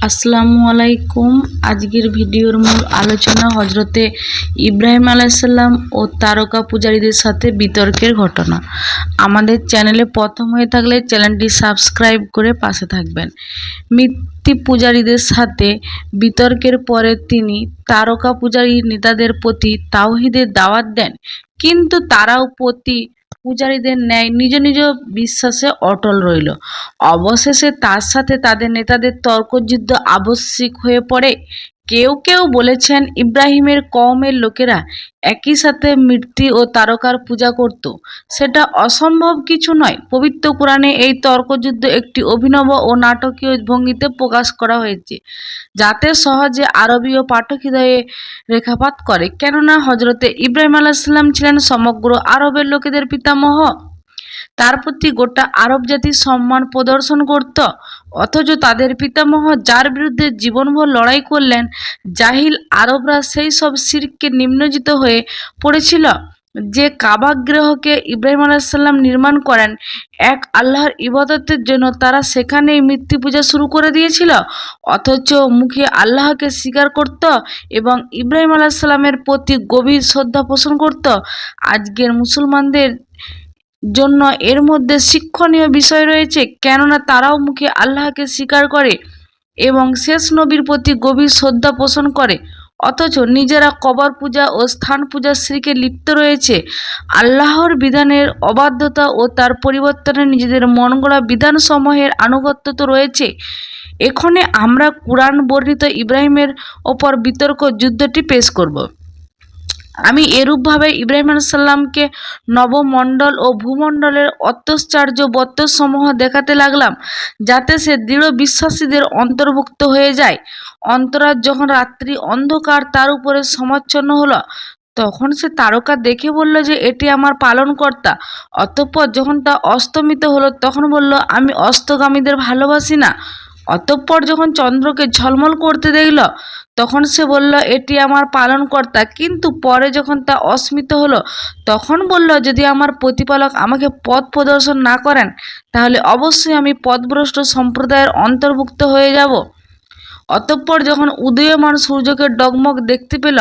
আসসালামু আলাইকুম। আজকের ভিডিওর মূল আলোচনা হজরতে ইব্রাহিম আলাইসাল্লাম ও তারকা পূজারীদের সাথে বিতর্কের ঘটনা। আমাদের চ্যানেলে প্রথম হয়ে থাকলে চ্যানেলটি সাবস্ক্রাইব করে পাশে থাকবেন। মূর্তি পূজারীদের সাথে বিতর্কের পরে তিনি তারকা পূজারী নেতাদের প্রতি তাওহীদের দাওয়াত দেন, কিন্তু তারাও পূজারীদের ন্যায় নিজ নিজ বিশ্বাসে অটল রইল। অবশেষে তার সাথে তাদের নেতাদের তর্কযুদ্ধ আবশ্যিক হয়ে পড়ে। কেউ কেউ বলেছেন ইব্রাহিমের কওমের লোকেরা একই সাথে মূর্তি ও তারকার পূজা করত, সেটা অসম্ভব কিছু নয়। পবিত্র কোরআনে এই তর্কযুদ্ধ একটি অভিনব ও নাটকীয় ভঙ্গিতে প্রকাশ করা হয়েছে, যাতে সহজে আরবীয় পাঠক হৃদয়ে রেখাপাত করে। কেননা হজরতে ইব্রাহিম আলাইসাল্লাম ছিলেন সমগ্র আরবের লোকেদের পিতামহ। তার প্রতি গোটা আরব জাতি সম্মান প্রদর্শন করত, অথচ তাদের পিতামহ যার বিরুদ্ধে জীবনভর লড়াই করলেন, জাহিল আরবরা সেই সব শিরকে নিমজ্জিত হয়ে পড়েছিল। যে কাবাগৃহকে ইব্রাহিম আলাইসাল্লাম নির্মাণ করেন এক আল্লাহর ইবাদতের জন্য, তারা সেখানেই মূর্তি পূজা শুরু করে দিয়েছিল, অথচ মুখে আল্লাহকে স্বীকার করত এবং ইব্রাহিম আলাইসাল্লামের প্রতি গভীর শ্রদ্ধা পোষণ করত। আজকের মুসলমানদের জন্য এর মধ্যে শিক্ষণীয় বিষয় রয়েছে, কেননা তারাও মুখে আল্লাহকে স্বীকার করে এবং শেষ নবীর প্রতি গভীর শ্রদ্ধা পোষণ করে, অথচ নিজেরা কবর পূজা ও স্থান পূজার শিরকে লিপ্ত রয়েছে। আল্লাহর বিধানের অবাধ্যতা ও তার পরিবর্তনে নিজেদের মন গড়া বিধানসমূহের আনুগত্য তো রয়েছে। এখানে আমরা কুরআন বর্ণিত ইব্রাহিমের ওপর বিতর্ক যুদ্ধটি পেশ করব। আমি এরূপভাবে ইব্রাহিম আলাইসাল্লামকে নবমণ্ডল ও ভূমণ্ডলের অত্যাশ্চর্য বত্তসমূহ দেখাতে লাগলাম, যাতে সে দৃঢ় বিশ্বাসীদের অন্তর্ভুক্ত হয়ে যায়। অন্তরার যখন রাত্রি অন্ধকার তার উপরে সমাচ্ছন্ন হলো, তখন সে তারকা দেখে বলল যে এটি আমার পালনকর্তা। অতঃপর যখন তা অস্তমিত হলো, তখন বলল আমি অস্তগামীদের ভালোবাসি না। অতঃপর যখন চন্দ্রকে ঝলমল করতে দেখল, তখন সে বলল এটি আমার পালনকর্তা। কিন্তু পরে যখন তা অস্মিত হলো, তখন বলল যদি আমার প্রতিপালক আমাকে পথ প্রদর্শন না করেন, তাহলে অবশ্যই আমি পথভ্রষ্ট সম্প্রদায়ের অন্তর্ভুক্ত হয়ে যাব। অতঃপর যখন উদীয়মান সূর্যকে ডগমগ দেখতে পেল,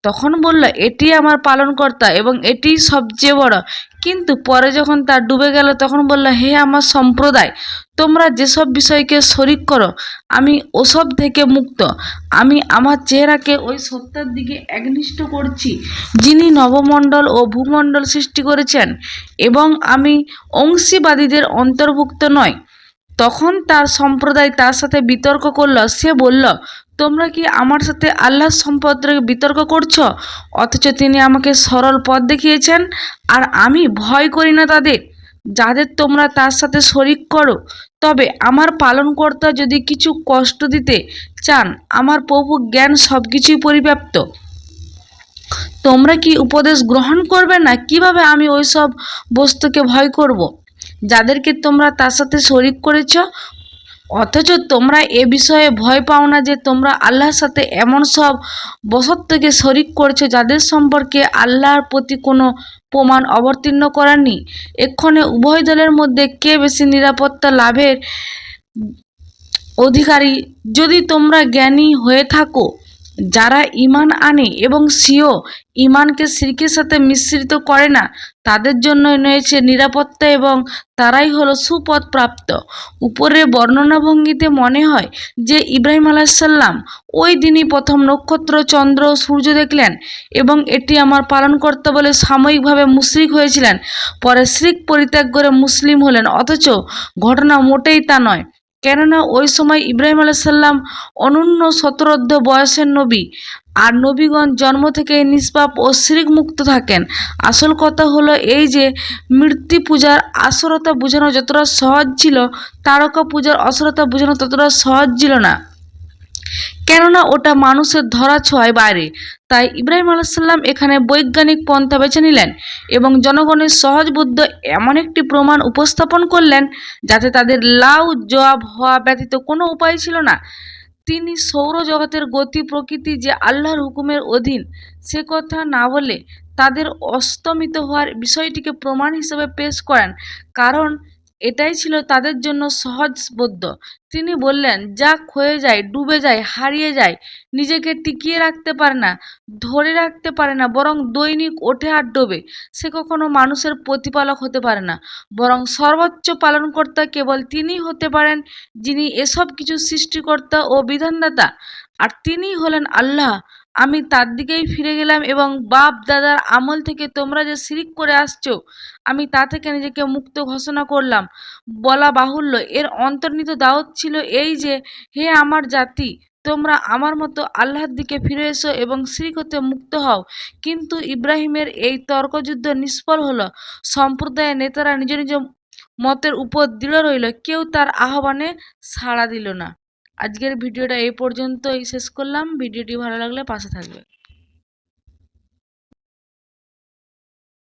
তখন বলল এটি আমার পালনকর্তা এবং এটিই সবচেয়ে বড়। কিন্তু পরে যখন তা ডুবে গেল, তখন বলল হে আমার সম্প্রদায়, তোমরা যেসব বিষয়কে শরিক করো, আমি ওসব থেকে মুক্ত। আমি আমার চেহারাকে ওই সত্তার দিকে একনিষ্ঠ করছি, যিনি নবমণ্ডল ও ভূমণ্ডল সৃষ্টি করেছেন, এবং আমি অংশীবাদীদের অন্তর্ভুক্ত নয়। তখন তার সম্প্রদায় তার সাথে বিতর্ক করল। সে বলল, তোমরা কি আমার সাথে আল্লাহ সম্পর্কে বিতর্ক করছো, অথচ তিনি আমাকে সরল পথ দেখিয়েছেন, আর আমি ভয় করি না তাদের, যাদের তোমরা তার সাথে শরিক করো। তবে আমার পালনকর্তা যদি কিছু কষ্ট দিতে চান, আমার প্রভু জ্ঞান সবকিছুই পরিব্যাপ্ত। তোমরা কি উপদেশ গ্রহণ করবে না? কিভাবে আমি ওইসব বস্তুকে ভয় করব, যাদেরকে তোমরা তার সাথে শরিক করেছ? অথচ তোমরা এ বিষয়ে ভয় পাও না যে তোমরা আল্লাহর সাথে এমন সব বস্তুকে শরিক করছো, যাদের সম্পর্কে আল্লাহর প্রতি কোনো প্রমাণ অবতীর্ণ করেননি। এক্ষণে উভয় দলের মধ্যে কে বেশি নিরাপত্তা লাভের অধিকারী? যদি তোমরা জ্ঞানী হয়ে থাকো, যারা ঈমান আনে এবং স্বীয় ঈমানকে শিরকের সাথে মিশ্রিত করে না, তাদের জন্য রয়েছে নিরাপত্তা এবং তারাই হলো সুপথ প্রাপ্ত। উপরের বর্ণনাভঙ্গিতে মনে হয় যে ইব্রাহিম আলাইসাল্লাম ওই দিনই প্রথম নক্ষত্র, চন্দ্র ও সূর্য দেখলেন এবং এটি আমার পালনকর্তা বলে সাময়িকভাবে মুশরিক হয়েছিলেন, পরে শিরক পরিত্যাগ করে মুসলিম হলেন। অথচ ঘটনা মোটেই তা নয়, কেননা ওই সময় ইব্রাহিম আলাইসাল্লাম অনূন্য 17 বয়সের নবী, আর নবীগণ জন্ম থেকেই নিষ্পাপ ও শিরক মুক্ত থাকেন। আসল কথা হলো এই যে মূর্তি পূজার আসরতা বোঝানো যতটা সহজ ছিল, তারকা পূজার আসরতা বোঝানো ততটা সহজ ছিল না, কেননা ওটা মানুষের ধরা ছোঁয়ার বাইরে। তাই ইব্রাহিম আলাইসাল্লাম এখানে বৈজ্ঞানিক পন্থা বেছে নিলেন এবং জনগণের সহজবোধ্য এমন একটি প্রমাণ উপস্থাপন করলেন, যাতে তাদের লাউ জবাব হওয়া ব্যতীত কোনো উপায় ছিল না। তিনি সৌরজগতের গতি প্রকৃতি যে আল্লাহর হুকুমের অধীন, সে কথা না বলে তাদের অস্তমিত হওয়ার বিষয়টিকে প্রমাণ হিসেবে পেশ করেন, কারণ এটাই ছিল তাদের জন্য সহজবোধ্য। তিনি বললেন, যা ক্ষয়ে যায়, ডুবে যায়, হারিয়ে যায়, নিজেকে টিকিয়ে রাখতে পারে না, ধরে রাখতে পারে না, বরং দৈনিক ওঠে আর ডোবে, সে কখনো মানুষের প্রতিপালক হতে পারে না। বরং সর্বোচ্চ পালনকর্তা কেবল তিনিই হতে পারেন, যিনি এসব কিছু সৃষ্টিকর্তা ও বিধানদাতা, আর তিনিই হলেন আল্লাহ। আমি তার দিকেই ফিরে গেলাম এবং বাপ দাদার আমল থেকে তোমরা যে শিরিক করে আসছো, আমি তা থেকে নিজেকে মুক্ত ঘোষণা করলাম। বলা বাহুল্য, এর অন্তর্নিহিত দাওয়াত ছিল এই যে, হে আমার জাতি, তোমরা আমার মতো আল্লাহর দিকে ফিরে এসো এবং শিরক হতে মুক্ত হও। কিন্তু ইব্রাহিমের এই তর্কযুদ্ধ নিষ্ফল হলো। সম্প্রদায়ের নেতারা নিজ নিজ মতের উপর দৃঢ় রইল, কেউ তার আহ্বানে সাড়া দিল না। আজকের ভিডিওটা এই পর্যন্তই শেষ করলাম। ভিডিওটি ভালো লাগলে পাশে থাকবে।